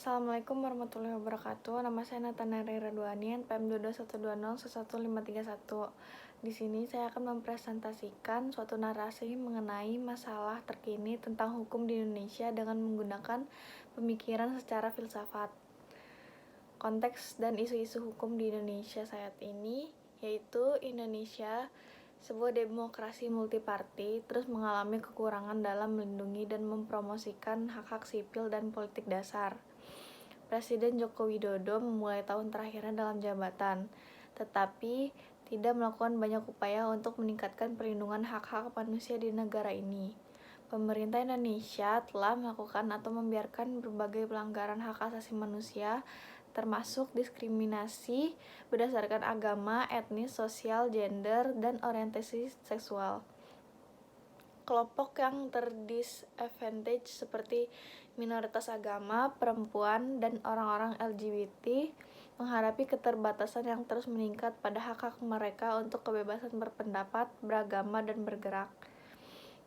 Assalamualaikum warahmatullahi wabarakatuh. Nama saya Natanari Radwani, NPM 22120 Di sini saya akan mempresentasikan suatu narasi mengenai masalah terkini tentang hukum di Indonesia dengan menggunakan pemikiran secara filsafat. Konteks dan isu-isu hukum di Indonesia saat ini yaitu Indonesia sebuah demokrasi multiparti terus mengalami kekurangan dalam melindungi dan mempromosikan hak-hak sipil dan politik dasar. Presiden Joko Widodo memulai tahun terakhirnya dalam jabatan, tetapi tidak melakukan banyak upaya untuk meningkatkan perlindungan hak-hak manusia di negara ini. Pemerintah Indonesia telah melakukan atau membiarkan berbagai pelanggaran hak asasi manusia, termasuk diskriminasi berdasarkan agama, etnis, sosial, gender, dan orientasi seksual. Kelompok yang terdisadvantage seperti minoritas agama, perempuan, dan orang-orang LGBT menghadapi keterbatasan yang terus meningkat pada hak-hak mereka untuk kebebasan berpendapat, beragama, dan bergerak.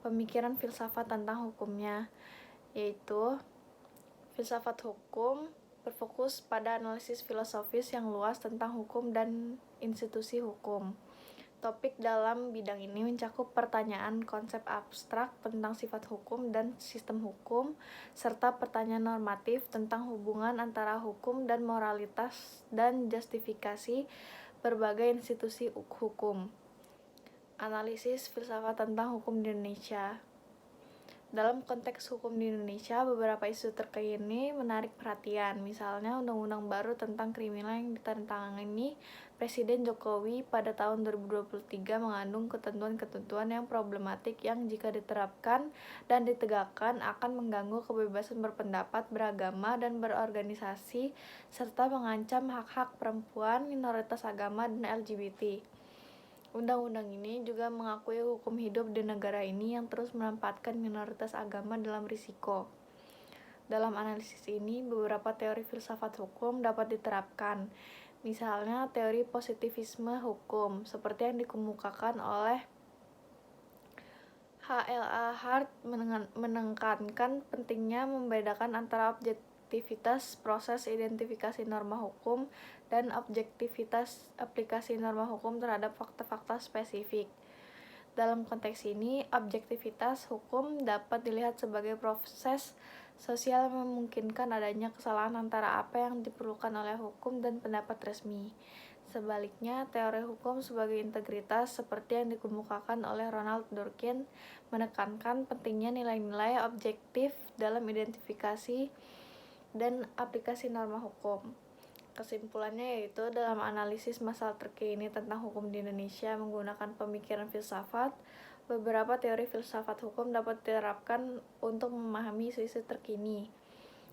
Pemikiran filsafat tentang hukumnya, yaitu filsafat hukum berfokus pada analisis filosofis yang luas tentang hukum dan institusi hukum. Topik dalam bidang ini mencakup pertanyaan konsep abstrak tentang sifat hukum dan sistem hukum, serta pertanyaan normatif tentang hubungan antara hukum dan moralitas dan justifikasi berbagai institusi hukum. Analisis filsafat tentang hukum di Indonesia. Dalam konteks hukum di Indonesia, beberapa isu terkini menarik perhatian. Misalnya, undang-undang baru tentang kriminal yang ditandatangani Presiden Jokowi pada tahun 2023 mengandung ketentuan-ketentuan yang problematik yang jika diterapkan dan ditegakkan akan mengganggu kebebasan berpendapat, beragama, dan berorganisasi, serta mengancam hak-hak perempuan, minoritas agama, dan LGBT. Undang-undang ini juga mengakui hukum hidup di negara ini yang terus menempatkan minoritas agama dalam risiko. Dalam analisis ini, beberapa teori filsafat hukum dapat diterapkan. Misalnya, teori positivisme hukum, seperti yang dikemukakan oleh H.L.A. Hart menekankan pentingnya membedakan antara objektivitas proses identifikasi norma hukum dan objektivitas aplikasi norma hukum terhadap fakta-fakta spesifik. Dalam konteks ini, objektivitas hukum dapat dilihat sebagai proses sosial yang memungkinkan adanya kesalahan antara apa yang diperlukan oleh hukum dan pendapat resmi. Sebaliknya, teori hukum sebagai integritas seperti yang dikemukakan oleh Ronald Dworkin menekankan pentingnya nilai-nilai objektif dalam identifikasi dan aplikasi norma hukum. Kesimpulannya yaitu dalam analisis masalah terkini tentang hukum di Indonesia menggunakan pemikiran filsafat, beberapa teori filsafat hukum dapat diterapkan untuk memahami isu-isu terkini.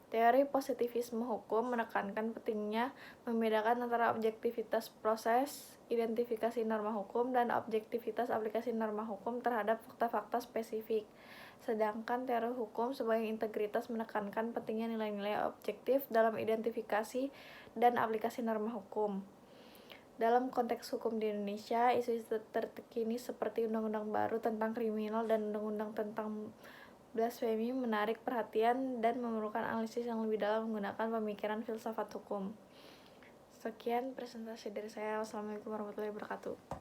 Teori positivisme hukum menekankan pentingnya membedakan antara objektivitas proses identifikasi norma hukum dan objektivitas aplikasi norma hukum terhadap fakta-fakta spesifik. Sedangkan teori hukum sebagai integritas menekankan pentingnya nilai-nilai objektif dalam identifikasi dan aplikasi norma hukum. Dalam konteks hukum di Indonesia, isu-isu terkini seperti undang-undang baru tentang kriminal dan undang-undang tentang blasfemi menarik perhatian dan memerlukan analisis yang lebih dalam menggunakan pemikiran filsafat hukum. Sekian presentasi dari saya. Wassalamualaikum warahmatullahi wabarakatuh.